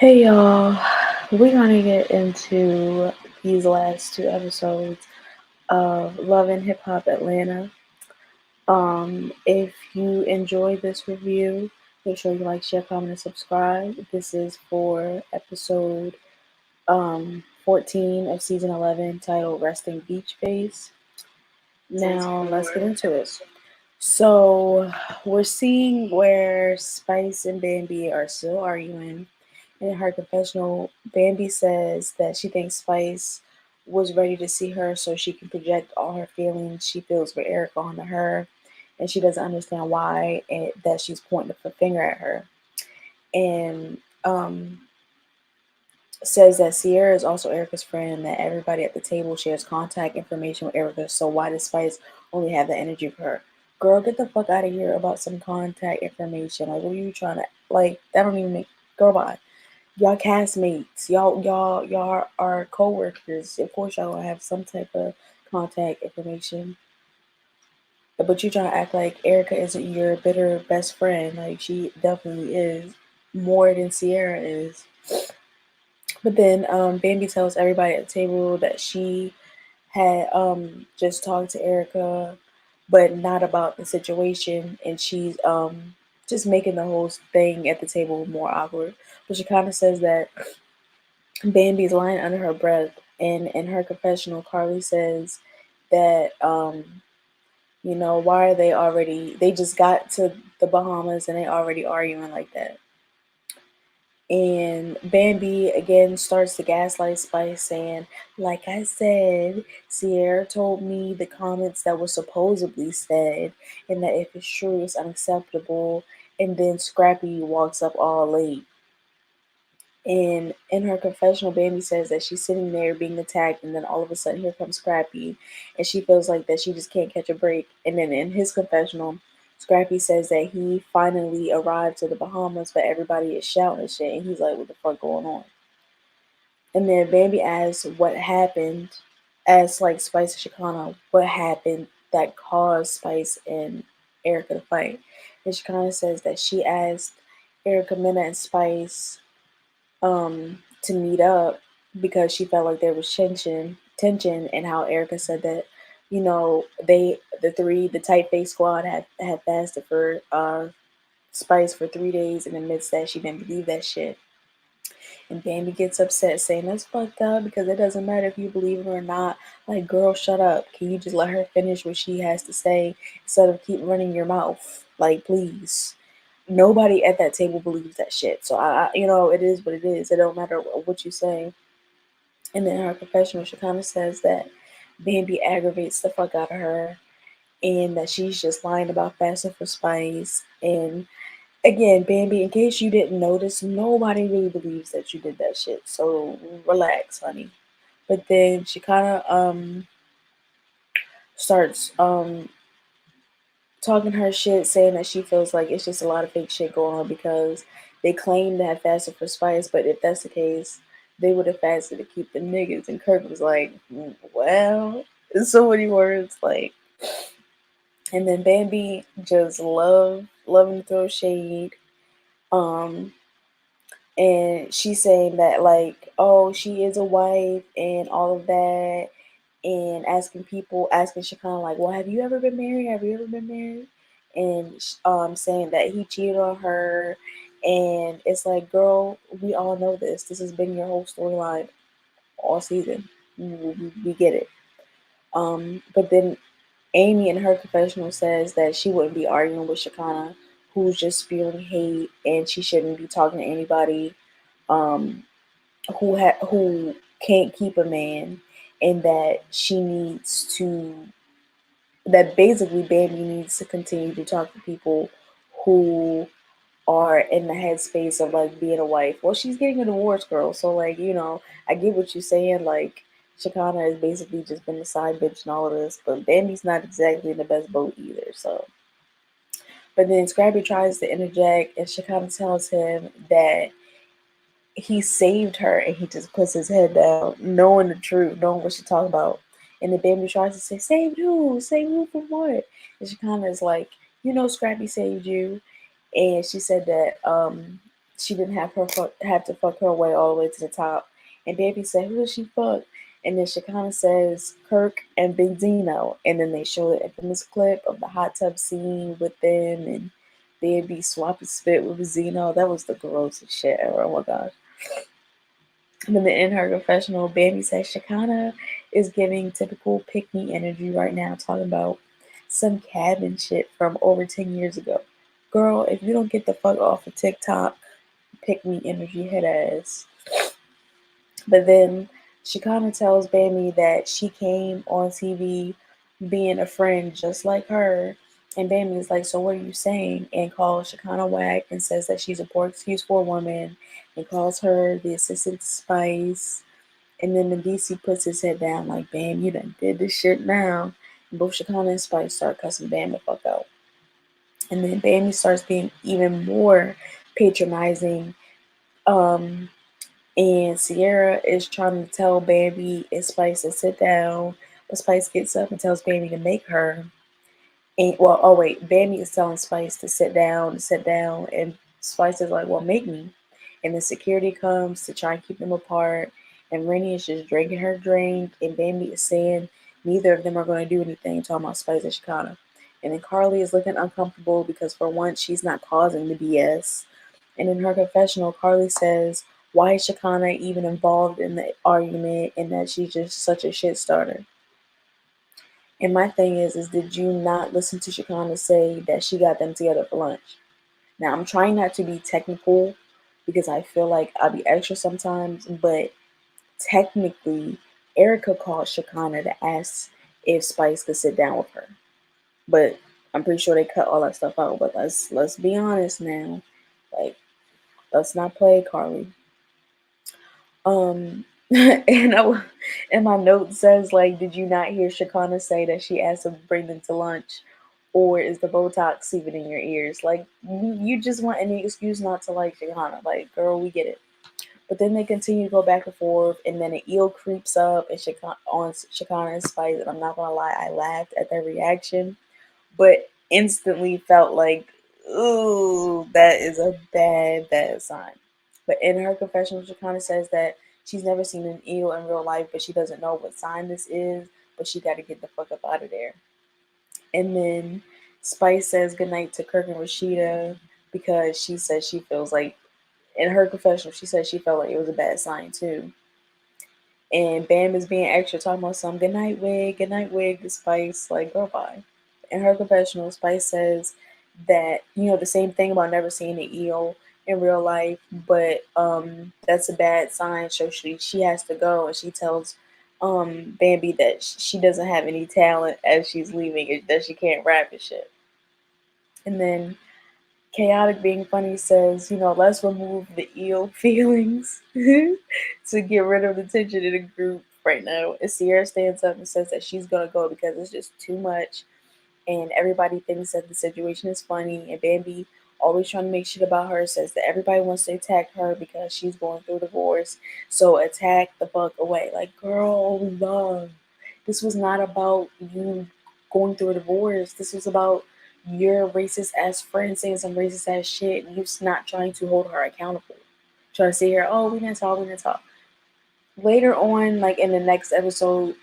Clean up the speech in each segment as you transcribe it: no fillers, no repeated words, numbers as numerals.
Hey y'all, we're gonna get into these last two episodes of Love and Hip Hop Atlanta. If you enjoyed this review, make sure you like, share, comment, and subscribe. This is for episode 14 of season 11, titled Resting Beach Face. Now let's get into it. So we're seeing where Spice and Bambi are still arguing. In her confessional, Bambi says that she thinks Spice was ready to see her so she can project all her feelings she feels for Erica onto her, and she doesn't understand why that she's pointing the finger at her. And says that Sierra is also Erica's friend, that everybody at the table shares contact information with Erica, so why does Spice only have the energy for her? Girl, get the fuck out of here about some contact information. Like, what are you trying to, like, that don't even make, girl, bye. Y'all castmates, y'all are co-workers. Of course y'all gonna have some type of contact information. But you trying to act like Erica isn't your bitter best friend. Like, she definitely is, more than Sierra is. But then Bambi tells everybody at the table that she had just talked to Erica, but not about the situation, and she's just making the whole thing at the table more awkward. But she kind of says that Bambi's lying under her breath, and in her confessional, Carly says that why are they already? They just got to the Bahamas and they already arguing like that. And Bambi again starts to gaslight Spice, saying, like I said, Sierra told me the comments that were supposedly said, and that if it's true, it's unacceptable. And then Scrappy walks up all late. And in her confessional, Bambi says that she's sitting there being attacked, and then all of a sudden, here comes Scrappy, and she feels like that she just can't catch a break. And then in his confessional, Scrappy says that he finally arrived to the Bahamas, but everybody is shouting and shit, and he's like, "What the fuck going on?" And then Bambi asks what happened, asks like Spice and Shakana what happened that caused Spice and Erica to fight. And Shakana says that she asked Erica, Minna, and Spice to meet up because she felt like there was tension, and how Erica said that the tight face squad had fasted for Spice for 3 days and admits that she didn't believe that shit. And Bambi gets upset, saying that's fucked up because it doesn't matter if you believe it or not. Like, girl, shut up. Can you just let her finish what she has to say instead of keep running your mouth? Like, please. Nobody at that table believes that shit. So it is what it is. It don't matter what you say. And then her confessional, she kind of says that Bambi aggravates the fuck out of her, and that she's just lying about fasting for Spice. And again, Bambi, in case you didn't notice, nobody really believes that you did that shit. So relax, honey. But then she kind of starts talking her shit, saying that she feels like it's just a lot of fake shit going on because they claim to have fasted for Spice, but if that's the case, they would have fasted to keep the niggas. And Kirk was like, well, in so many words, like. And then Bambi just loving to throw shade. Um, and she's saying that, like, oh, she is a wife and all of that, and asking Shakana, like, well, have you ever been married? Have you ever been married? And saying that he cheated on her, and it's like, girl, we all know this. This has been your whole storyline all season. We get it. But then Amy in her confessional says that she wouldn't be arguing with Shakana, who's just spewing hate, and she shouldn't be talking to anybody um, who can't keep a man, and that she needs to that basically Bambi needs to continue to talk to people who are in the headspace of like being a wife. Well, she's getting a divorce, girl, so like I get what you're saying. Like, Shakana has basically just been the side bitch and all of this, but Bambi's not exactly in the best boat either. So, but then Scrappy tries to interject, and Shakana tells him that he saved her, and he just puts his head down, knowing the truth, knowing what she's talking about. And the Bambi tries to say, "Saved who? Saved who from what?" And she kind of is like, Scrappy saved you. And she said that she didn't have to fuck her way all the way to the top. And Bambi said, "Who did she fuck?" And then Shekinah says, "Kirk and Benzino." And then they show the infamous clip of the hot tub scene with them, and they'd be swapping spit with Benzino. That was the grossest shit ever. Oh my gosh. And then in her confessional, Bambi says Shekinah is giving typical pick me energy right now, talking about some cabin shit from over 10 years ago. Girl, if you don't get the fuck off of TikTok, pick me energy head ass. But then Shekinah tells Bambi that she came on TV being a friend just like her. And Bambi is like, "So what are you saying?" And calls Shekinah whack and says that she's a poor excuse for a woman and calls her the assistant to Spice. And then the DC puts his head down like, "Bam, you done did this shit now." And both Shekinah and Spice start cussing Bam the fuck out. And then Bambi starts being even more patronizing. Um, and Sierra is trying to tell Bambi and Spice to sit down, but Spice gets up and tells Bambi to make her. And well, oh wait, Bambi is telling Spice to sit down, and Spice is like, "Well, make me." And then security comes to try and keep them apart, and Rennie is just drinking her drink, and Bambi is saying neither of them are going to do anything, talking about Spice and Shekinah. And then Carly is looking uncomfortable because for once she's not causing the BS. And in her confessional, Carly says, "Why is Shekinah even involved in the argument, and that she's just such a shit starter?" And my thing is did you not listen to Shekinah say that she got them together for lunch? Now I'm trying not to be technical because I feel like I'll be extra sometimes, but technically, Erica called Shekinah to ask if Spice could sit down with her. But I'm pretty sure they cut all that stuff out. But let's be honest now. Like, let's not play Carly. And and my note says like, did you not hear Shekinah say that she asked to bring them to lunch, or is the Botox even in your ears? Like, you just want any excuse not to like Shekinah. Like, girl, we get it. But then they continue to go back and forth, and then an eel creeps up and Shekinah and Spice. And I'm not gonna lie, I laughed at their reaction, but instantly felt like, ooh, that is a bad sign. But in her confessional, she kind of says that she's never seen an eel in real life, but she doesn't know what sign this is, but she got to get the fuck up out of there. And then Spice says goodnight to Kirk and Rasheeda because she says she feels like, in her confessional, she said she felt like it was a bad sign too. And Bam is being extra, talking about some good night wig to Spice. Like, girl, bye. In her confessional, Spice says that, the same thing about never seeing an eel in real life, but that's a bad sign. So she has to go, and she tells Bambi that she doesn't have any talent as she's leaving, that she can't rap and shit. And then Chaotic being funny says, let's remove the eel feelings to get rid of the tension in the group right now. And Sierra stands up and says that she's gonna go because it's just too much, and everybody thinks that the situation is funny. And Bambi, always trying to make shit about her, says that everybody wants to attack her because she's going through a divorce. So attack the fuck away. Like, girl, love. This was not about you going through a divorce. This was about your racist ass friend saying some racist ass shit, and you not trying to hold her accountable. Trying to say here, "Oh, we didn't talk." Later on, like in the next episode,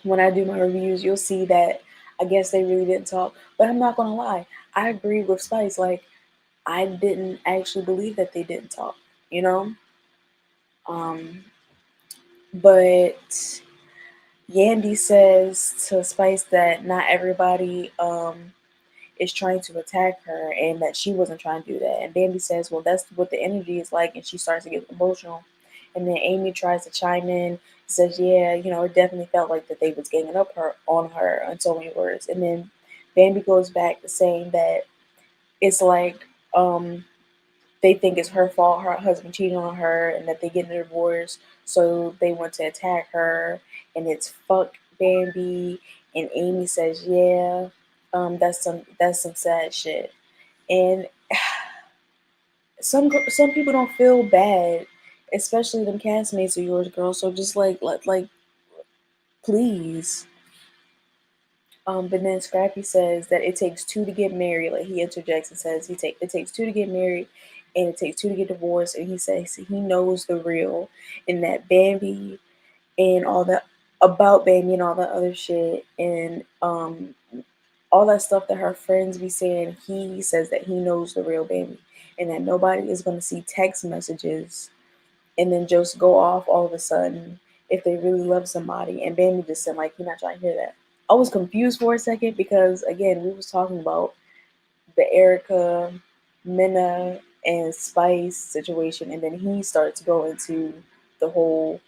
when I do my reviews, you'll see that I guess they really didn't talk. But I'm not gonna lie, I agree with Spice. Like, I didn't actually believe that they didn't talk, you know? Um, but Yandy says to Spice that not everybody is trying to attack her and that she wasn't trying to do that. And Bambi says, well, that's what the energy is like, and she starts to get emotional. And then Amy tries to chime in, says, yeah, it definitely felt like that they was ganging up her on her in so many words. And then Bambi goes back to saying that it's like they think it's her fault, her husband cheating on her, and that they get a divorce, so they want to attack her, and it's fuck Bambi. And Amy says, yeah, that's some sad shit. And some people don't feel bad, especially them castmates of yours, girl. So just like please. But then Scrappy says that it takes two to get married. Like, he interjects and says it takes two to get married, and it takes two to get divorced. And he says he knows the real, and that Bambi and all that about Bambi and all that other shit, and all that stuff that her friends be saying. He says that he knows the real Bambi, and that nobody is going to see text messages and then just go off all of a sudden if they really love somebody. And Bambi just said like, "You're not trying to hear that." I was confused for a second because again, we was talking about the Erica, Minna, and Spice situation, and then he starts to go into the whole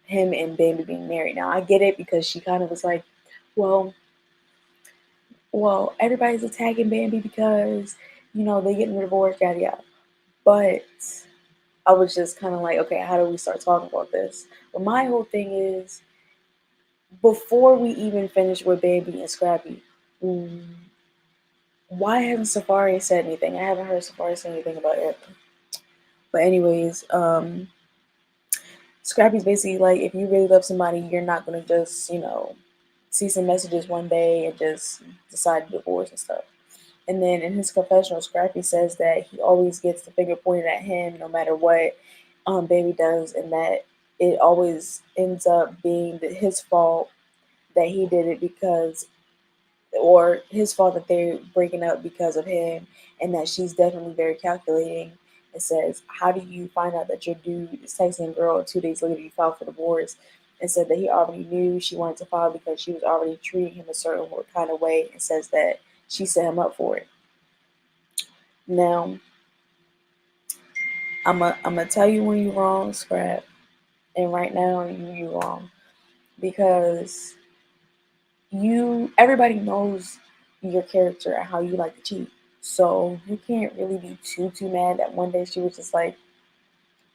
him and Bambi being married. Now I get it because she kind of was like, well, everybody's attacking Bambi because they getting divorced, yada yada. But I was just kind of like, okay, how do we start talking about this? But my whole thing is, before we even finish with Bambi and Scrappy, mm, why hasn't Safari said anything? I haven't heard Safari say anything about it. But anyways, Scrappy's basically like, if you really love somebody, you're not gonna just, see some messages one day and just decide to divorce and stuff. And then in his confessional, Scrappy says that he always gets the finger pointed at him no matter what Baby does, and that it always ends up being his fault that he did it because, or his fault that they're breaking up because of him, and that she's definitely very calculating. It says, how do you find out that your dude is texting a girl 2 days later you filed for divorce? And said that he already knew she wanted to file because she was already treating him a certain kind of way, and says that she set him up for it. Now, I'm gonna tell you when you're wrong, Scrap, and right now you're wrong because everybody knows your character and how you like to cheat. So you can't really be too mad that one day she was just like,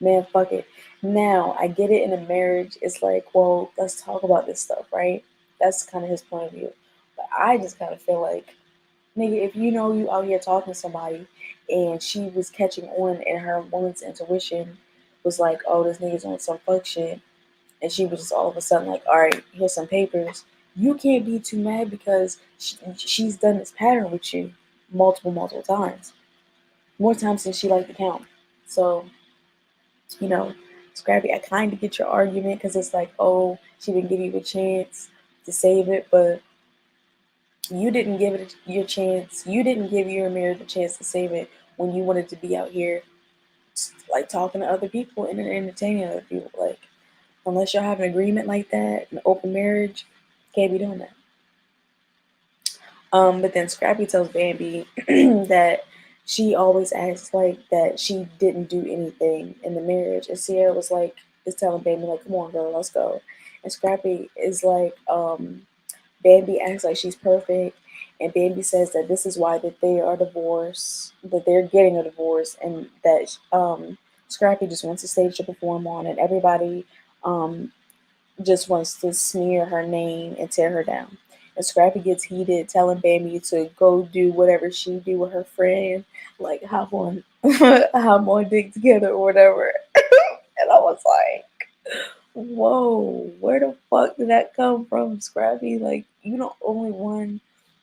man, fuck it. Now I get it in a marriage. It's like, well, let's talk about this stuff, right? That's kind of his point of view. But I just kind of feel like, nigga, if you out here talking to somebody and she was catching on and her woman's intuition was like, oh, this nigga's on some fuck shit, and she was just all of a sudden like, all right, here's some papers. You can't be too mad because she's done this pattern with you multiple times, more times than she liked to count. So, you know, Scrappy, I kind of get your argument because it's like, oh, she didn't give you a chance to save it, but you didn't give it your chance. You didn't give your marriage a chance to save it when you wanted to be out here, like talking to other people and entertaining other people. Like, unless y'all have an agreement like that, an open marriage, can't be doing that. But then Scrappy tells Bambi that she always acts like that she didn't do anything in the marriage. And Sierra was like, is telling Bambi, like, come on, girl, let's go. And Scrappy is like, Bambi acts like she's perfect. And Bambi says that this is why that they are divorced, that they're getting a divorce, and that Scrappy just wants a stage to perform on, and everybody um, just wants to smear her name and tear her down. And Scrappy gets heated, telling Bambi to go do whatever she do with her friend, like hop on, hop on dick together or whatever. And I was like, whoa, where the fuck did that come from, Scrappy? Like, you the only one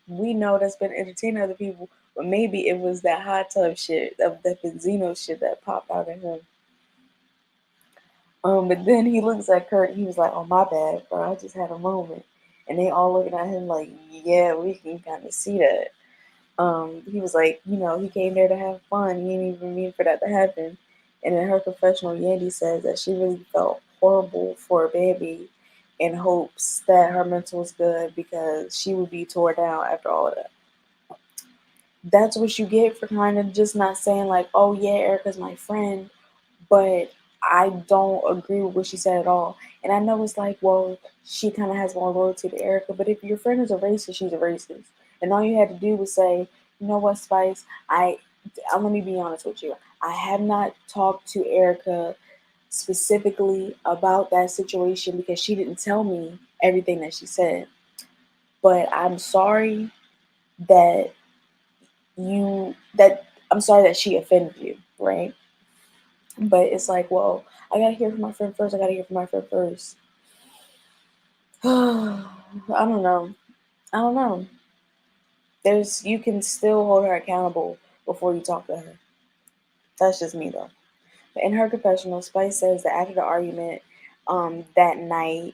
we know that's been entertaining other people, but maybe it was that hot tub shit, that Benzino shit that popped out of him. But then he looks at Kurt and he was like, oh, my bad, bro. I just had a moment. And they all looking at him like, yeah, we can kind of see that. He was like, he came there to have fun. He didn't even mean for that to happen. And in her confessional, Yandy says that she really felt horrible for Bambi in hopes that her mental was good because she would be tore down after all of that. That's what you get for kind of just not saying like, oh yeah, Erica's my friend, but I don't agree with what she said at all. And I know it's like, well, she kind of has more loyalty to Erica, but if your friend is a racist, she's a racist. And all you had to do was say, you know what, Spice, let me be honest with you. I have not talked to Erica specifically about that situation because she didn't tell me everything that she said. But that I'm sorry that she offended you, right? But it's like, well, I gotta hear from my friend first. I gotta hear from my friend first. I don't know. I don't know. You can still hold her accountable before you talk to her. That's just me though. But in her confessional, Spice says that after the argument that night,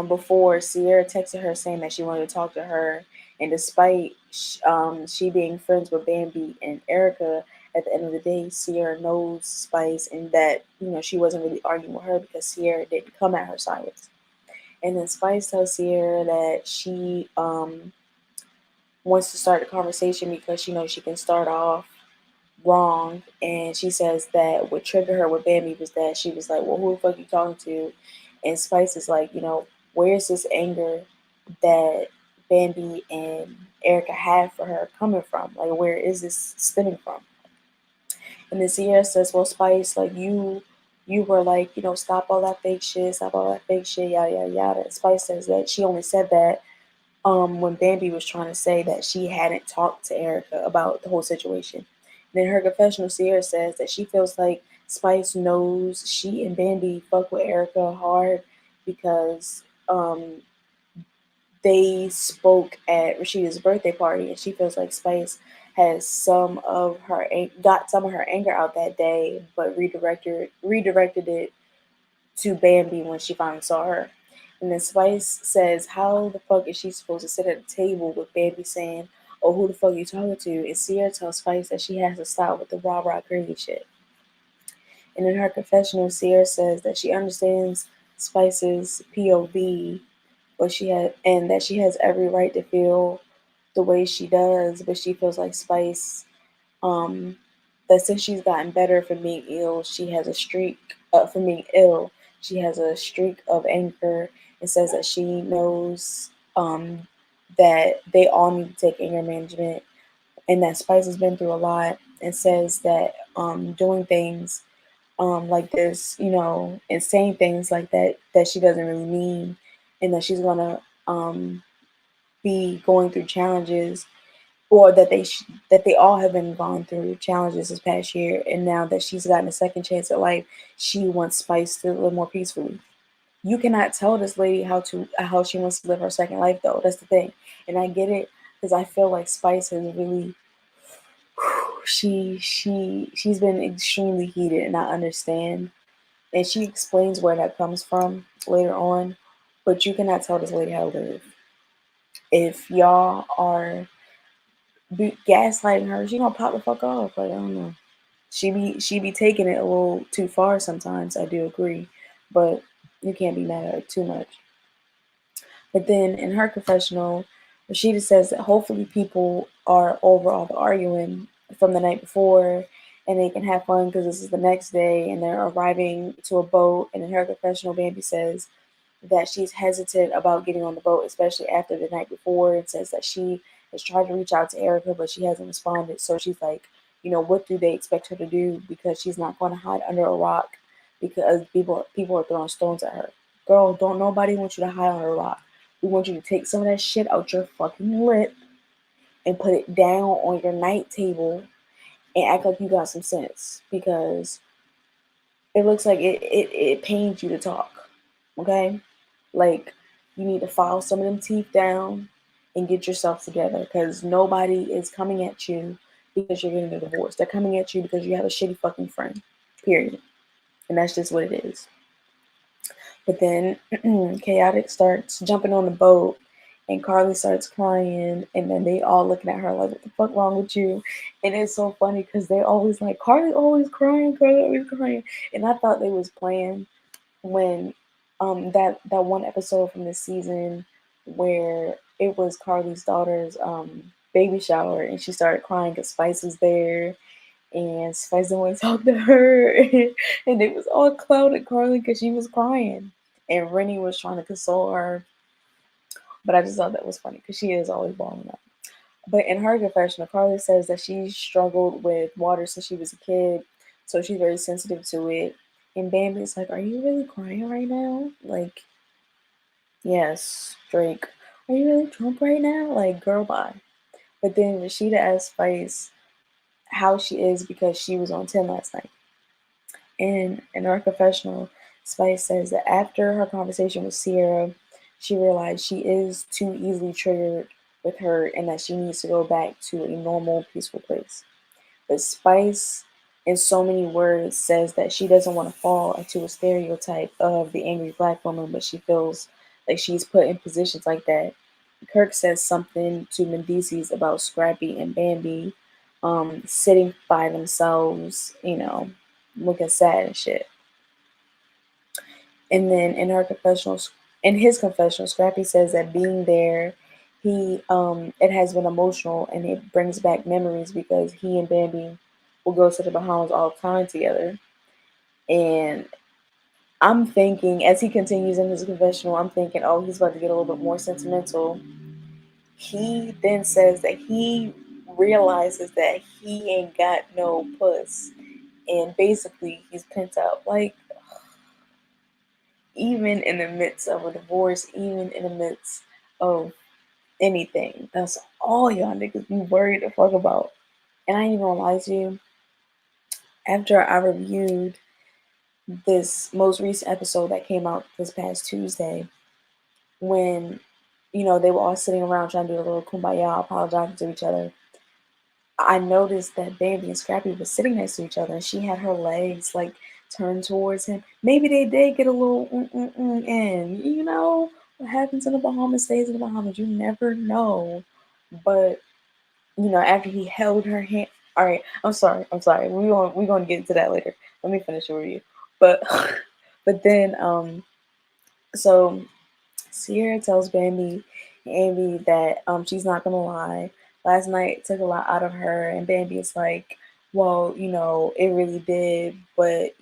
before Sierra texted her saying that she wanted to talk to her, and despite she being friends with Bambi and Erica, at the end of the day, Sierra knows Spice, and that she wasn't really arguing with her because Sierra didn't come at her silence. And then Spice tells Sierra that she wants to start a conversation because she knows she can start off wrong. And she says that what triggered her with Bambi was that she was like, well, who the fuck you talking to? And Spice is like, where's this anger that Bambi and Erica have for her coming from? Like, where is this stemming from? And then Sierra says, well, Spice, like you were like, stop all that fake shit, stop all that fake shit, yada yada yada. And Spice says that she only said that when Bambi was trying to say that she hadn't talked to Erica about the whole situation. And in her confessional, Sierra says that she feels like Spice knows she and Bambi fuck with Erica hard because they spoke at Rasheeda's birthday party, and she feels like Spice has got some of her anger out that day, but redirected it to Bambi when she finally saw her. And then Spice says, how the fuck is she supposed to sit at a table with Bambi saying, oh, who the fuck are you talking to? And Sierra tells Spice that she has to stop with the rah-rah crazy shit. And in her confessional, Sierra says that she understands Spice's POV, and that she has every right to feel the way she does, but she feels like Spice, um, that since she's gotten better from being ill, she has a streak from being ill. She has a streak of anger, and says that she knows that they all need to take anger management, and that Spice has been through a lot, and says that doing things like this, and saying things like that she doesn't really mean, and that she's gonna be going through challenges, or that they all have been gone through challenges this past year, and now that she's gotten a second chance at life, she wants Spice to live more peacefully. You cannot tell this lady how she wants to live her second life, though. That's the thing, and I get it because I feel like Spice has really she's been extremely heated, and I understand, and she explains where that comes from later on, but you cannot tell this lady how to live. If y'all are gaslighting her, she gonna pop the fuck off. Like, I don't know. She be taking it a little too far sometimes. I do agree, but you can't be mad at her too much. But then in her confessional, Rasheeda says that hopefully people are over all the arguing from the night before, and they can have fun because this is the next day and they're arriving to a boat. And in her confessional, Bambi says that she's hesitant about getting on the boat, especially after the night before, and says that she has tried to reach out to Erica, but she hasn't responded. So she's like, what do they expect her to do? Because she's not going to hide under a rock because people are throwing stones at her. Girl, don't nobody want you to hide under a rock. We want you to take some of that shit out your fucking lip and put it down on your night table and act like you got some sense, because it looks like it pains you to talk. Okay? Like, you need to file some of them teeth down and get yourself together, because nobody is coming at you because you're getting a divorce. They're coming at you because you have a shitty fucking friend. Period. And that's just what it is. But then Chaotic starts jumping on the boat, and Carly starts crying, and then they all looking at her like, what the fuck wrong with you? And it's so funny because they always like, Carly always crying, Carly always crying. And I thought they was playing when that one episode from this season where it was Carly's daughter's baby shower, and she started crying because Spice was there, and Spice didn't want to talk to her, and it was all clouded Carly because she was crying, and Rennie was trying to console her. But I just thought that was funny because she is always balling up. But in her confessional, Carly says that she struggled with water since she was a kid, so she's very sensitive to it. And Bambi's like, "Are you really crying right now?" Like, yes, Drake. Are you really drunk right now? Like, girl, bye. But then Rasheeda asks Spice how she is because she was on 10 last night. And in her confessional, Spice says that after her conversation with Sierra, she realized she is too easily triggered with her and that she needs to go back to a normal, peaceful place. But Spice in so many words says that she doesn't want to fall into a stereotype of the angry black woman, but she feels like she's put in positions like that. Kirk says something to Mendices about Scrappy and Bambi sitting by themselves, looking sad and shit. And then in his confessional, Scrappy says that being there, it has been emotional and it brings back memories because he and Bambi will go to the Bahamas all the time together. And I'm thinking, as he continues in his confessional, I'm thinking, oh, he's about to get a little bit more sentimental. He then says that he realizes that he ain't got no puss. And basically, he's pent up. Like, even in the midst of a divorce, even in the midst of anything, that's all y'all niggas be worried the fuck about. And I ain't even gonna lie to you, after I reviewed this most recent episode that came out this past Tuesday, when they were all sitting around trying to do a little kumbaya, apologizing to each other, I noticed that Bambi and Scrappy were sitting next to each other, and she had her legs like turned towards him. Maybe they did get a little in. What happens in the Bahamas stays in the Bahamas. You never know. But after he held her hand. All right, I'm sorry. We're gonna get into that later. Let me finish the review. But but then so Sierra tells Bambi and Amy that she's not gonna lie. Last night took a lot out of her, and Bambi is like, well, it really did, but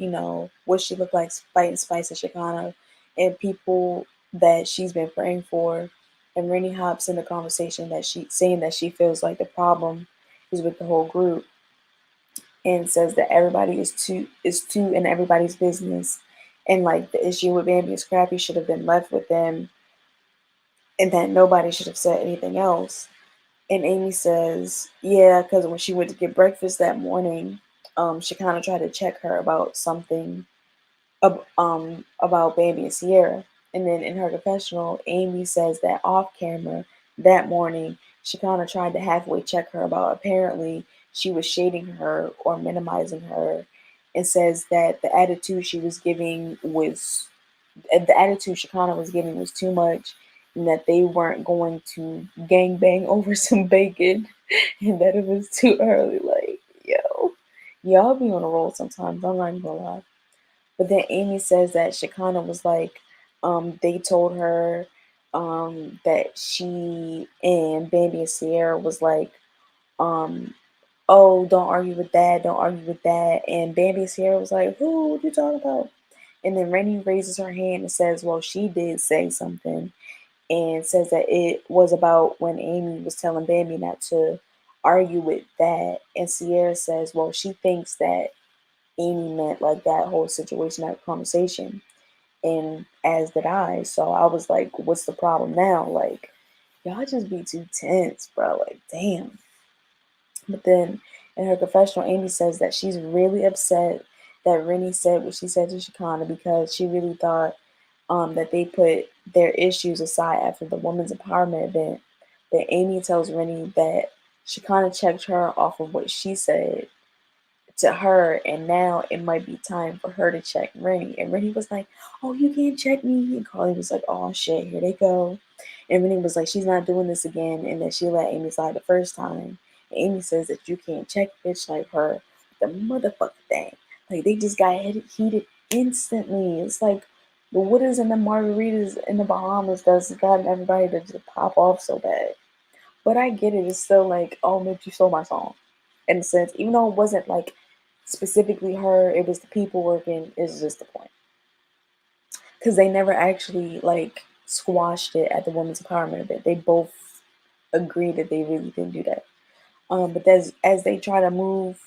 what she looked like fighting Spice and Chicana and people that she's been praying for. And Rennie hops in the conversation that she saying that she feels like the problem is with the whole group, and says that everybody is too in everybody's business, and like the issue with Bambi and Scrappy should have been left with them and that nobody should have said anything else. And Amy says, yeah, because when she went to get breakfast that morning, she kind of tried to check her about something about Bambi and Sierra. And then in her confessional, Amy says that off camera that morning, she kind of tried to halfway check her about apparently she was shading her or minimizing her, and says that the attitude Shakana was giving was too much, and that they weren't going to gang bang over some bacon, and that it was too early. Like, yo, y'all be on a roll sometimes. I'm not even gonna lie. But then Amy says that Shakana was like, they told her that she and Bambi and Sierra was like, um, oh, don't argue with that, don't argue with that. And Bambi and Sierra was like, who, what you talking about? And then Rennie raises her hand and says, well, she did say something, and says that it was about when Amy was telling Bambi not to argue with that. And Sierra says, well, she thinks that Amy meant like that whole situation, that conversation. And as did I. So I was like, what's the problem now? Like, y'all just be too tense, bro. Like, damn. But then in her confessional, Amy says that she's really upset that Rennie said what she said to Shakana because she really thought that they put their issues aside after the women's empowerment event. But Amy tells Rennie that Shakana checked her off of what she said to her, and now it might be time for her to check Rennie. And Rennie was like, oh, you can't check me. And Carly was like, oh shit, here they go. And Rennie was like, she's not doing this again, and that she let Amy slide the first time. And Amy says that you can't check a bitch like her, the motherfucker thing. Like, they just got heated instantly. It's like the wooders and the margaritas in the Bahamas that's gotten everybody to just pop off so bad. But I get it. It's still like, oh, bitch, you stole my song. In a sense, even though it wasn't like specifically her, it was the people working, is just the point. Because they never actually like squashed it at the women's empowerment event. They both agreed that they really didn't do that. But as they try to move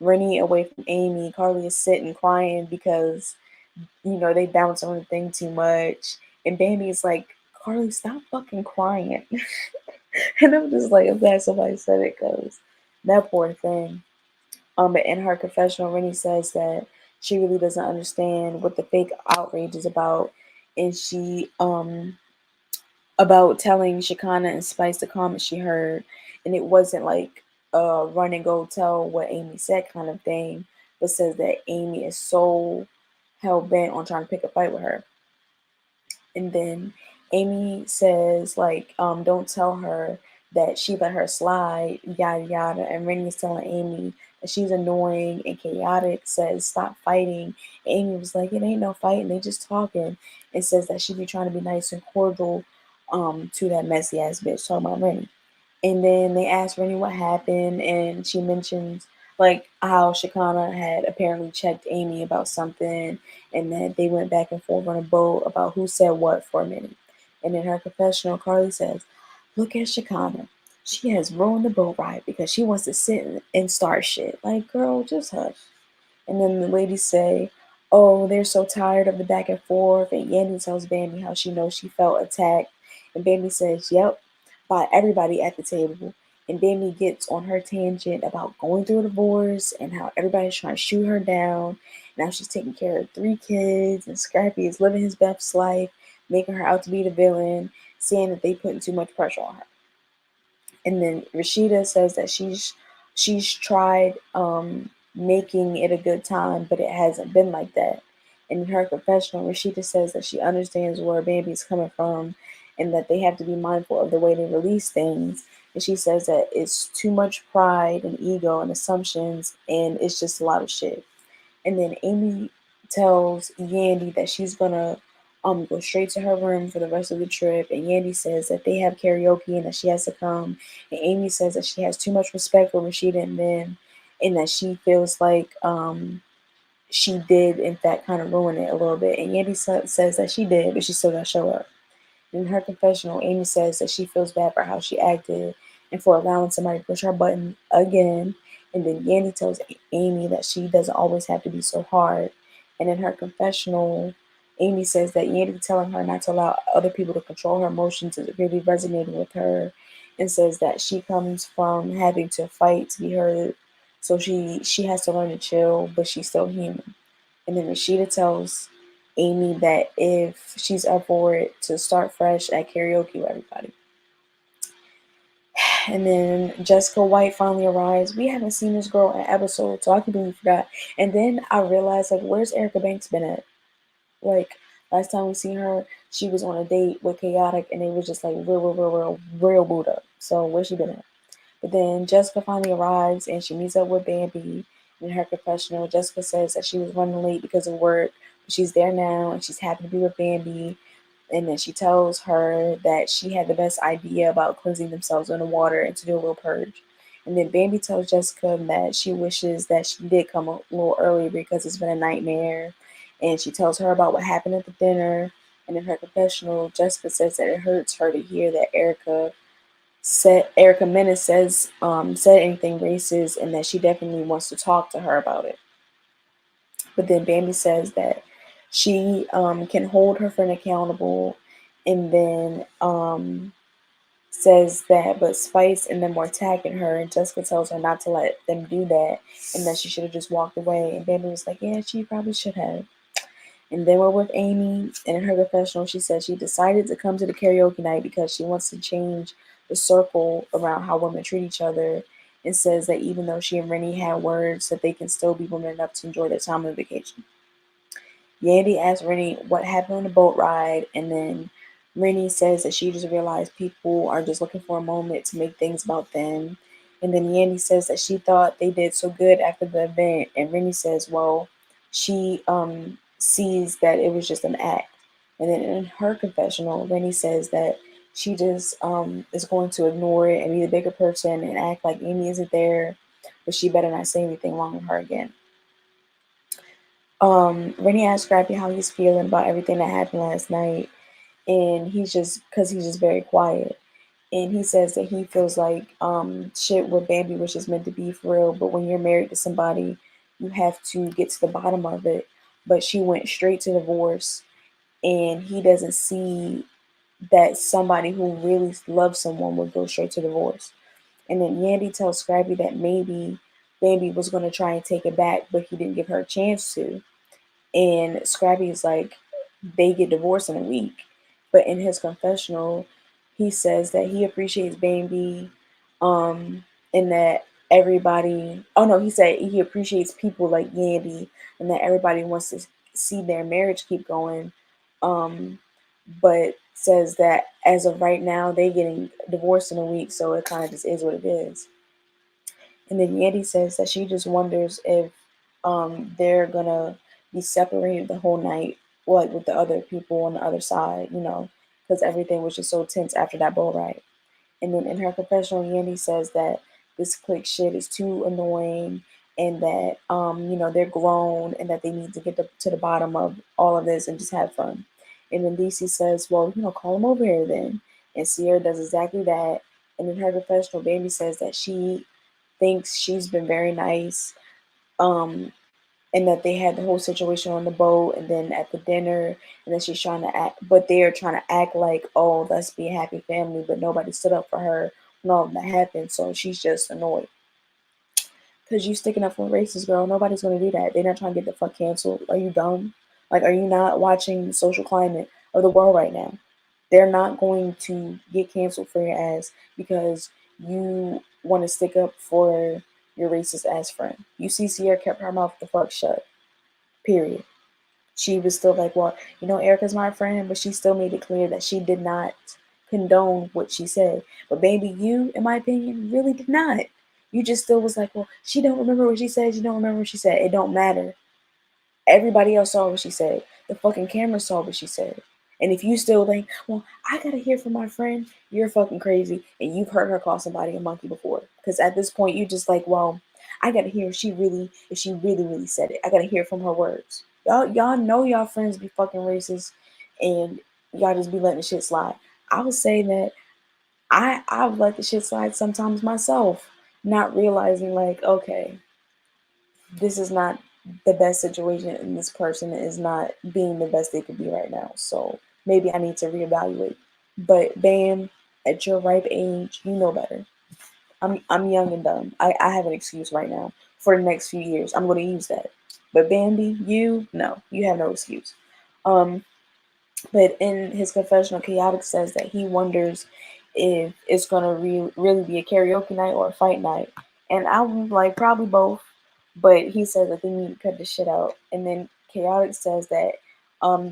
Rennie away from Amy, Carly is sitting crying because they bounce on the thing too much. And Bambi is like, Carly, stop fucking crying. And I'm just like, I'm glad somebody said it because that poor thing. But in her confessional, Rennie says that she really doesn't understand what the fake outrage is about, and she about telling Shakana and Spice the comments she heard, and it wasn't like run and go tell what Amy said kind of thing, but says that Amy is so hell bent on trying to pick a fight with her. And then Amy says, like, don't tell her that she let her slide, yada yada. And Rennie's telling Amy that she's annoying and chaotic, says, stop fighting. Amy was like, it ain't no fighting, they just talking. And says that she be trying to be nice and cordial to that messy ass bitch, talking about Rennie. And then they ask Rennie what happened, and she mentions like how Shakana had apparently checked Amy about something, and that they went back and forth on a boat about who said what for a minute. And in her confessional, Carly says, "Look at Shakana. She has ruined the boat ride because she wants to sit and start shit. Like, girl, just hush." And then the ladies say, "Oh, they're so tired of the back and forth." And Yandy tells Bambi how she knows she felt attacked. And Bambi says, "Yep," by everybody at the table. And Bambi gets on her tangent about going through a divorce and how everybody's trying to shoot her down. Now she's taking care of 3 kids, and Scrappy is living his best life, making her out to be the villain, saying that they putting too much pressure on her. And then Rasheeda says that she's tried making it a good time, but it hasn't been like that. And in her confessional, Rasheeda says that she understands where Bambi's coming from and that they have to be mindful of the way they release things. And she says that it's too much pride and ego and assumptions, and it's just a lot of shit. And then Amy tells Yandy that she's gonna go straight to her room for the rest of the trip. And Yandy says that they have karaoke and that she has to come. And Amy says that she has too much respect for Rasheeda and them, and that she feels like she did in fact kind of ruin it a little bit. And Yandy says that she did, but she still gotta show up. In her confessional, Amy says that she feels bad for how she acted and for allowing somebody to push her button again. And then Yandy tells Amy that she doesn't always have to be so hard. And in her confessional, Amy says that Yandy telling her not to allow other people to control her emotions is really resonating with her, and says that she comes from having to fight to be heard. So she has to learn to chill, but she's still human. And then Rasheeda tells Amy that if she's up for it, to start fresh at karaoke with everybody. And then Jessica White finally arrives. We haven't seen this girl in episode, so I completely forgot. And then I realized, like, where's Erica Banks been at? Like, last time we seen her, she was on a date with Chaotic, and it was just like real booed up. So where's she been at? But then Jessica finally arrives and she meets up with Bambi. In her confessional, Jessica says that she was running late because of work, but she's there now and she's happy to be with Bambi. And then she tells her that she had the best idea about cleansing themselves in the water and to do a little purge. And then Bambi tells Jessica that she wishes that she did come a little earlier because it's been a nightmare. And she tells her about what happened at the dinner. And in her confessional, Jessica says that it hurts her to hear that Erica Menace said anything racist, and that she definitely wants to talk to her about it. But then Bambi says that she can hold her friend accountable, and then says that but Spice and them were attacking her, and Jessica tells her not to let them do that, and that she should have just walked away. And Bambi was like, yeah, she probably should have. And then we're with Amy, and in her confessional, she said she decided to come to the karaoke night because she wants to change the circle around how women treat each other, and says that even though she and Rennie had words, that they can still be women enough to enjoy their time on vacation. Yandy asks Rennie what happened on the boat ride, and then Rennie says that she just realized people are just looking for a moment to make things about them. And then Yandy says that she thought they did so good after the event, and Rennie says, well, she sees that it was just an act. And then in her confessional, Rennie says that she just is going to ignore it and be the bigger person and act like Amy isn't there, but she better not say anything wrong with her again. Rennie asked Scrappy how he's feeling about everything that happened last night, and he's just very quiet. And he says that he feels like shit with Bambi was just meant to be for real, but when you're married to somebody, you have to get to the bottom of it. But she went straight to divorce, and he doesn't see that somebody who really loves someone would go straight to divorce. And then Yandy tells Scrappy that maybe Bambi was going to try and take it back, but he didn't give her a chance to. And Scrappy's like, they get divorced in a week. But in his confessional, he says that he appreciates Bambi, and that everybody. Oh no, he said he appreciates people like Yandy, and that everybody wants to see their marriage keep going. Um, but says that as of right now, they getting divorced in a week, so it kind of just is what it is. And then Yandy says that she just wonders if they're gonna be separated the whole night, like with the other people on the other side, because everything was just so tense after that bull ride. And then in her confessional, Yandy says that this clique shit is too annoying, and that they're grown and that they need to get to the bottom of all of this and just have fun. And then DC says, well, call them over here then. And Sierra does exactly that. And in her confessional, Bambi says that she thinks she's been very nice, um, and that they had the whole situation on the boat and then at the dinner, and then she's trying to act, but they're trying to act like, oh, let's be a happy family, but nobody stood up for her when all of that happened, so she's just annoyed. Because you sticking up for a racist girl, nobody's going to do that. They're not trying to get the fuck canceled. Are you dumb? Like, are you not watching the social climate of the world right now? They're not going to get canceled for your ass because you want to stick up for your racist ass friend. You see, Sierra kept her mouth the fuck shut. Period. She was still like, well, Erica's my friend, but she still made it clear that she did not condone what she said. But baby, you, in my opinion, really did not. You just still was like, well, she don't remember what she said. She don't remember what she said. It don't matter. Everybody else saw what she said. The fucking camera saw what she said. And if you still think, well, I gotta hear from my friend, you're fucking crazy. And you've heard her call somebody a monkey before. Because at this point, you're just like, well, I gotta hear if she really, really said it. I gotta hear from her words. Y'all know y'all friends be fucking racist, and y'all just be letting the shit slide. I would say that I've let the shit slide sometimes myself, not realizing like, okay, this is not the best situation, and this person is not being the best they could be right now. So maybe I need to reevaluate. But Bam, at your ripe age, you know better. I'm young and dumb. I have an excuse right now for the next few years. I'm going to use that. But Bambi, you have no excuse. Um, but in his confessional, Chaotic says that he wonders if it's gonna really be a karaoke night or a fight night. And I'm like, probably both. But he says that they need to cut this shit out. And then Chaotic says that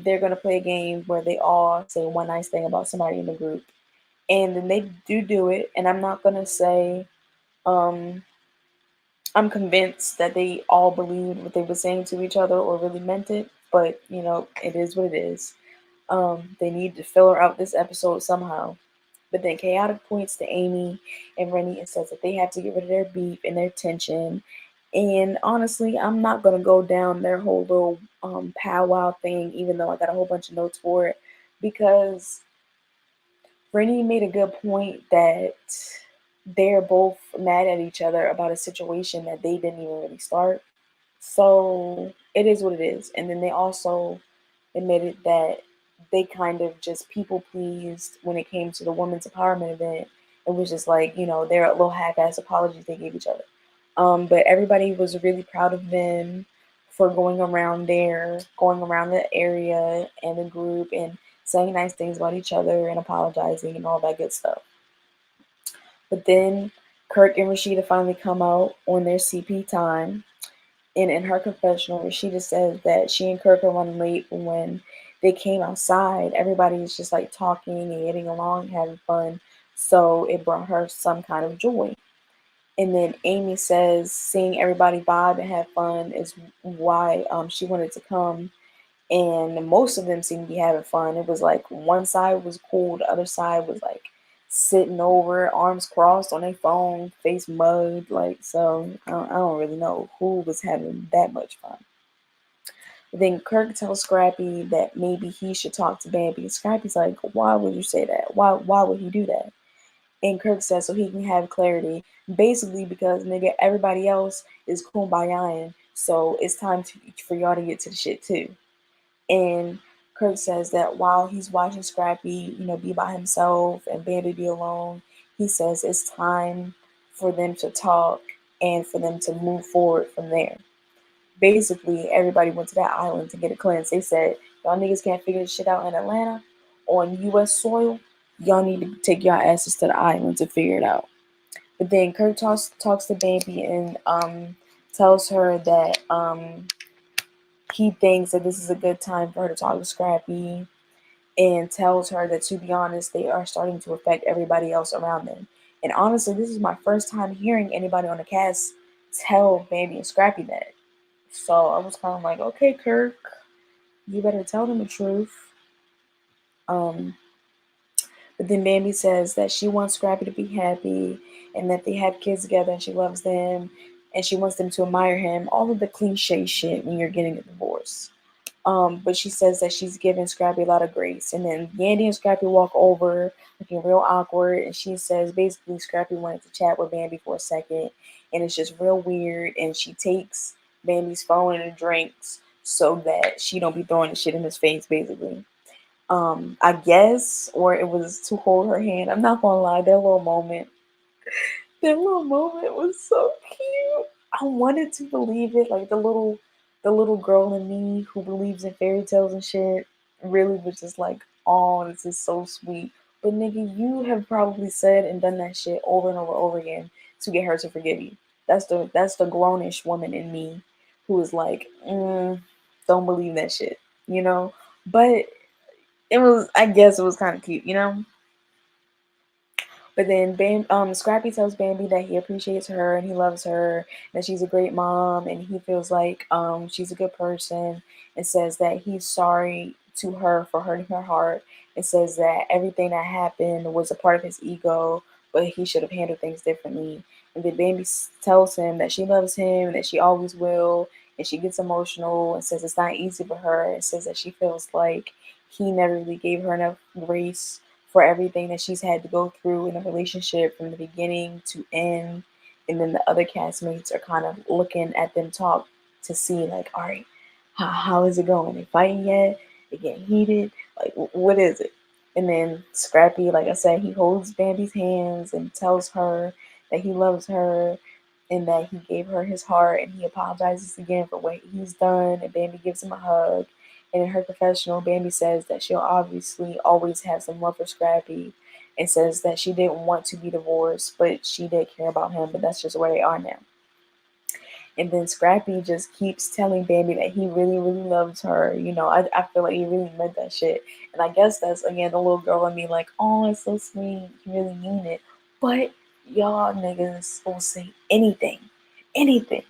they're gonna play a game where they all say one nice thing about somebody in the group. And then they do it. And I'm not gonna say um, I'm convinced that they all believed what they were saying to each other or really meant it. But it is what it is. They need to fill her out this episode somehow. But then Chaotic points to Amy and Rennie and says that they have to get rid of their beef and their tension. And honestly, I'm not gonna go down their whole little powwow thing, even though I got a whole bunch of notes for it, because Rennie made a good point that they're both mad at each other about a situation that they didn't even really start. So it is what it is. And then they also admitted that they kind of just people pleased when it came to the women's empowerment event. It was just like, their little half-ass apologies they gave each other. But everybody was really proud of them for going around there, going around the area and the group and saying nice things about each other and apologizing and all that good stuff. But then Kirk and Rasheeda finally come out on their CP time. And in her confessional, Rasheeda says that she and Kirk are running late, but when they came outside, everybody was just like talking and getting along, having fun. So it brought her some kind of joy. And then Amy says seeing everybody vibe and have fun is why she wanted to come. And most of them seemed to be having fun. It was like one side was cool, the other side was like sitting over, arms crossed on their phone, face mugged. Like, so I don't really know who was having that much fun. But then Kirk tells Scrappy that maybe he should talk to Bambi. Scrappy's like, why would you say that? Why would he do that? And Kirk says so he can have clarity. Basically because nigga, everybody else is kumbayaing. So it's time for y'all to get to the shit too. And Kirk says that while he's watching Scrappy, be by himself and Bambi be alone, he says it's time for them to talk and for them to move forward from there. Basically, everybody went to that island to get a cleanse. They said, y'all niggas can't figure this shit out in Atlanta on US soil. Y'all need to take y'all asses to the island to figure it out. But then Kurt talks to Bambi and tells her that he thinks that this is a good time for her to talk to Scrappy, and tells her that, to be honest, they are starting to affect everybody else around them. And honestly, this is my first time hearing anybody on the cast tell Bambi and Scrappy that. So I was kind of like, okay, Kirk, you better tell them the truth. Um, but then Bambi says that she wants Scrappy to be happy and that they have kids together and she loves them and she wants them to admire him. All of the cliche shit when you're getting a divorce. But she says that she's giving Scrappy a lot of grace. And then Yandy and Scrappy walk over, looking real awkward. And she says basically Scrappy wanted to chat with Bambi for a second. And it's just real weird. And she takes Bambi's phone and drinks so that she don't be throwing the shit in his face, basically. I guess, or it was to hold her hand. I'm not gonna lie, that little moment was so cute. I wanted to believe it, like the little girl in me who believes in fairy tales and shit really was just like, oh, this is so sweet. But nigga, you have probably said and done that shit over and over again to get her to forgive you. That's the grownish woman in me who is like, don't believe that shit, you know? But it was, I guess it was kind of cute, you know? But then Scrappy tells Bambi that he appreciates her and he loves her, that she's a great mom, and he feels like she's a good person, and says that he's sorry to her for hurting her heart, and says that everything that happened was a part of his ego, but he should have handled things differently. And then Bambi tells him that she loves him, and that she always will, and she gets emotional and says it's not easy for her, and says that she feels like he never really gave her enough grace for everything that she's had to go through in a relationship from the beginning to end. And then the other castmates are kind of looking at them talk to see, like, all right, how is it going? They fighting yet? They getting heated? Like, what is it? And then Scrappy, like I said, he holds Bambi's hands and tells her that he loves her and that he gave her his heart, and he apologizes again for what he's done. And Bambi gives him a hug. And in her confessional, Bambi says that she'll obviously always have some love for Scrappy, and says that she didn't want to be divorced, but she did care about him, but that's just where they are now. And then Scrappy just keeps telling Bambi that he really, really loves her. You know, I feel like he really meant that shit. And I guess that's, again, the little girl in me, like, oh, it's so sweet. You really mean it. But y'all niggas will say anything. Anything.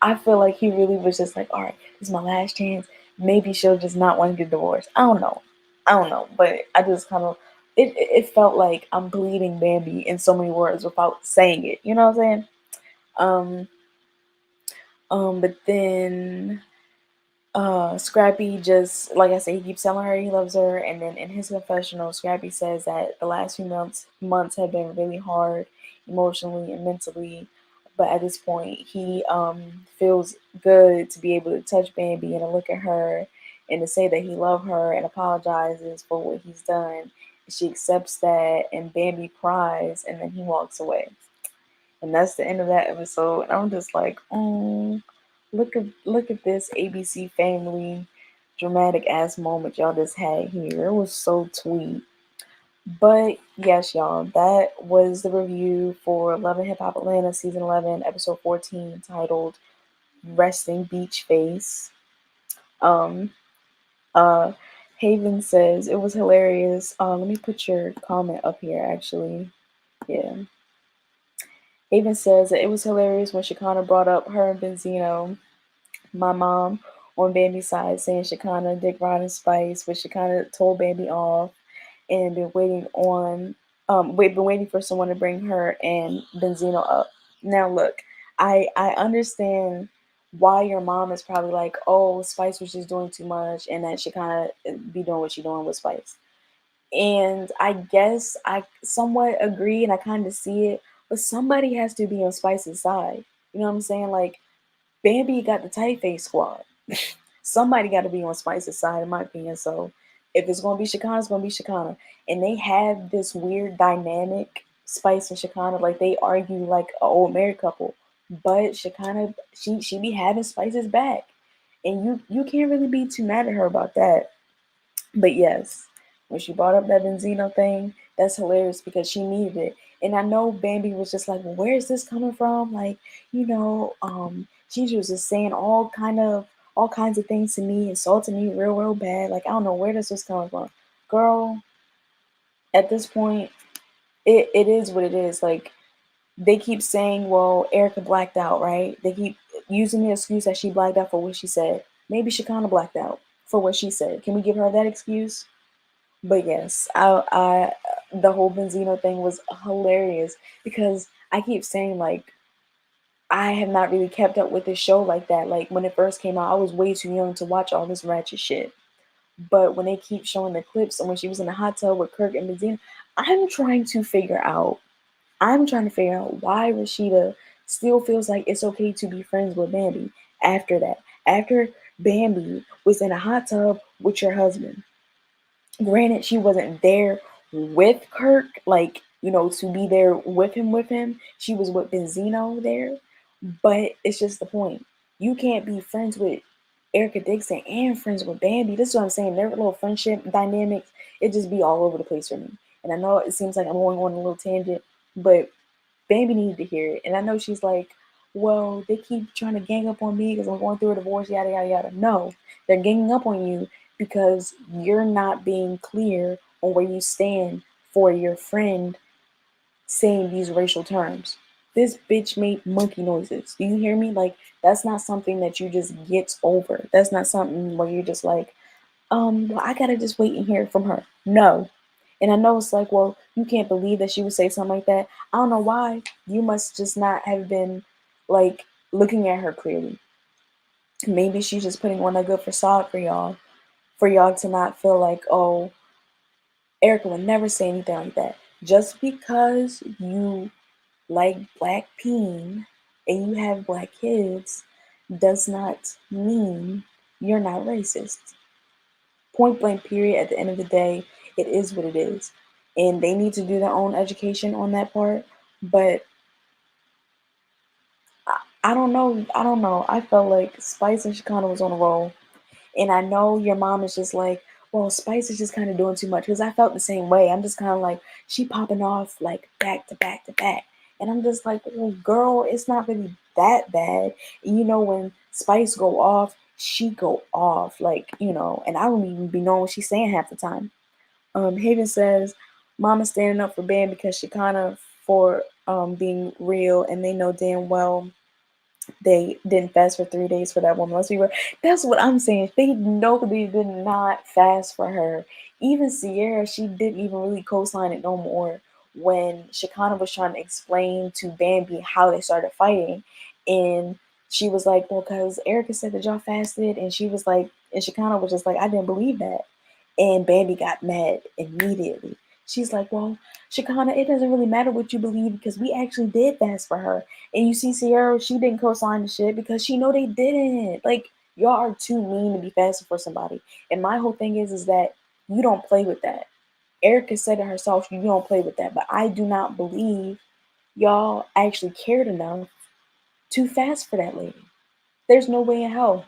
I feel like he really was just like, all right, this is my last chance. Maybe she'll just not want to get divorced. I don't know. I don't know. But I just kind of, it felt like I'm bleeding Bambi in so many words without saying it. You know what I'm saying? Um, but then Scrappy just, like I said, he keeps telling her he loves her, and then in his confessional, Scrappy says that the last few months have been really hard emotionally and mentally, but at this point he feels good to be able to touch Bambi and to look at her and to say that he loves her and apologizes for what he's done. She accepts that, and Bambi cries, and then he walks away. And that's the end of that episode. And I'm just like, oh, look at this ABC Family dramatic ass moment y'all just had here. It was so tweet. But yes, y'all, that was the review for Love and Hip Hop Atlanta season 11, episode 14, titled "Resting Beach Face." Um, uh, Haven says it was hilarious. Let me put your comment up here. Actually, yeah. Haven says that it was hilarious when Shekinah brought up her and Benzino, my mom on Bambi's side, saying Shekinah, Dick Rod, Spice, but Shekinah told Bambi off and been waiting for someone to bring her and Benzino up. Now look, I understand why your mom is probably like, oh, Spice was just doing too much, and that Shekinah be doing what she doing with Spice. And I guess I somewhat agree and I kind of see it, but somebody has to be on Spice's side. You know what I'm saying? Like, Bambi got the tight face squad. Somebody got to be on Spice's side, in my opinion. So if it's gonna be Shekinah, it's gonna be Shekinah. And they have this weird dynamic, Spice and Shekinah, like they argue like an old married couple. But Shekinah, she be having Spice's back, and you can't really be too mad at her about that. But yes, when she brought up that Benzino thing, that's hilarious because she needed it. And I know Bambi was just like, well, where is this coming from? Like, she was just saying all kinds of things to me, insulting me real bad. Like, I don't know where this was coming from. Girl, at this point, it is what it is. Like, they keep saying, well, Erica blacked out, right? They keep using the excuse that she blacked out for what she said. Maybe she kind of blacked out for what she said. Can we give her that excuse? But yes, the whole Benzino thing was hilarious because I keep saying, like, I have not really kept up with this show like that. Like, when it first came out, I was way too young to watch all this ratchet shit. But when they keep showing the clips and when she was in the hot tub with Kirk and Benzino, I'm trying to figure out why Rasheeda still feels like it's okay to be friends with Bambi after that. After Bambi was in a hot tub with your husband. Granted, she wasn't there with Kirk, like, to be there with him. She was with Benzino there. But it's just the point. You can't be friends with Erica Dixon and friends with Bambi. This is what I'm saying. Their little friendship dynamics, it just be all over the place for me. And I know it seems like I'm going on a little tangent, but Bambi needed to hear it. And I know she's like, well, they keep trying to gang up on me because I'm going through a divorce, yada, yada, yada. No, they're ganging up on you because you're not being clear on where you stand for your friend saying these racial terms. This bitch made monkey noises. Do you hear me? Like, that's not something that you just get over. That's not something where you're just like, well, I gotta just wait and hear from her. No. And I know it's like, well, you can't believe that she would say something like that. I don't know why. You must just not have been, like, looking at her clearly. Maybe she's just putting on a good facade for y'all to not feel like, oh, Erica would never say anything like that. Just because you like black peen and you have black kids does not mean you're not racist. Point blank period. At the end of the day, it is what it is, and they need to do their own education on that part. But I don't know. I felt like Spice and Shekinah was on a roll. And I know your mom is just like, well, Spice is just kind of doing too much. Because I felt the same way. I'm just kind of like, she popping off like back to back to back. And I'm just like, well, girl, it's not really that bad. And when Spice go off, she go off. Like, and I don't even be knowing what she's saying half the time. Haven says, Mama's standing up for Ben because she kind of for being real. And they know damn well they didn't fast for 3 days for that woman. Let's be real. That's what I'm saying. They know they did not fast for her. Even Sierra, she didn't even really co-sign it no more when Shekinah was trying to explain to Bambi how they started fighting. And she was like, well, because Erica said that y'all fasted. And she was like, and Shekinah was just like, I didn't believe that. And Bambi got mad immediately. She's like, well, Shekinah, it doesn't really matter what you believe because we actually did fast for her. And you see Sierra, she didn't co-sign the shit because she know they didn't. Like, y'all are too mean to be fasting for somebody. And my whole thing is that you don't play with that. Erica said it herself, you don't play with that. But I do not believe y'all actually cared enough to fast for that lady. There's no way in hell.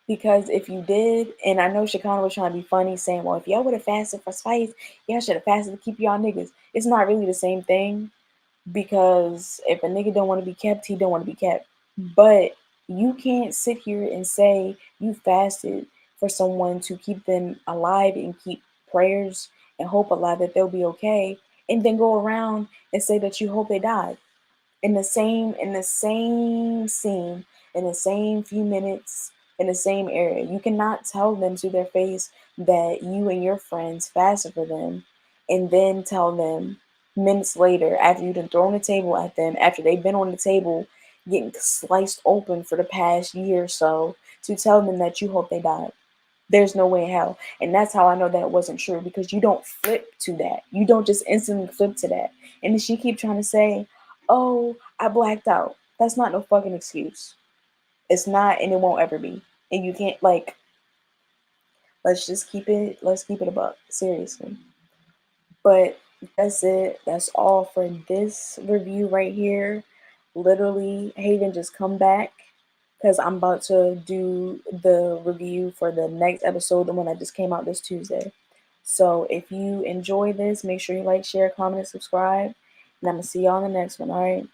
Because if you did, and I know Shekinah was trying to be funny, saying, well, if y'all would have fasted for Spice, y'all should have fasted to keep y'all niggas. It's not really the same thing because if a nigga don't want to be kept, he don't want to be kept. But you can't sit here and say you fasted for someone to keep them alive and keep prayers and hope alive that they'll be okay, and then go around and say that you hope they died in the same scene, in the same few minutes, in the same area. You cannot tell them to their face that you and your friends fasted for them, and then tell them minutes later, after you've thrown the table at them, after they've been on the table getting sliced open for the past year or so, to tell them that you hope they died. There's no way in hell. And that's how I know that it wasn't true, because you don't flip to that. You don't just instantly flip to that. And then she keep trying to say, oh, I blacked out. That's not no fucking excuse. It's not, and it won't ever be. And you can't, like, let's keep it a buck. Seriously. But that's it. That's all for this review right here. Literally, Haven just come back because I'm about to do the review for the next episode, the one that just came out this Tuesday. So if you enjoy this, make sure you like, share, comment, and subscribe. And I'm going to see y'all in the next one. All right.